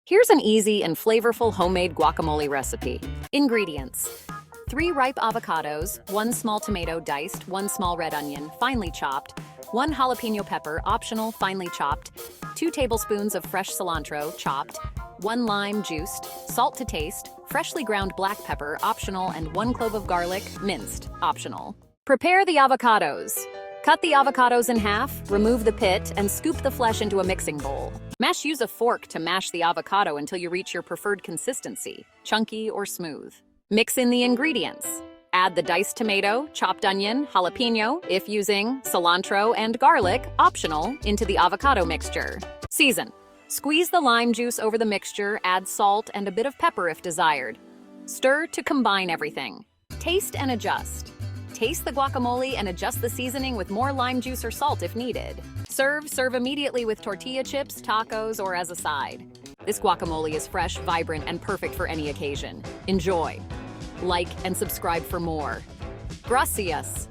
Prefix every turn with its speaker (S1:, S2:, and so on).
S1: Here's an easy and flavorful homemade guacamole recipe. Ingredients: 3 ripe avocados, 1 small tomato diced, 1 small red onion, finely chopped, 1 jalapeno pepper, optional, finely chopped, 2 tablespoons of fresh cilantro, chopped, 1 lime, juiced, salt to taste, freshly ground black pepper, optional, and 1 clove of garlic, minced, optional. Prepare the avocados. Cut the avocados in half, remove the pit, and scoop the flesh into a mixing bowl. Use a fork to mash the avocado until you reach your preferred consistency, chunky or smooth. Mix in the ingredients. Add the diced tomato, chopped onion, jalapeno, if using, cilantro, and garlic, optional, into the avocado mixture. Season. Squeeze the lime juice over the mixture, add salt and a bit of pepper if desired. Stir to combine everything. Taste and adjust. Taste the guacamole and adjust the seasoning with more lime juice or salt if needed. Serve immediately with tortilla chips, tacos, or as a side. This guacamole is fresh, vibrant, and perfect for any occasion. Enjoy. Like and subscribe for more. Gracias.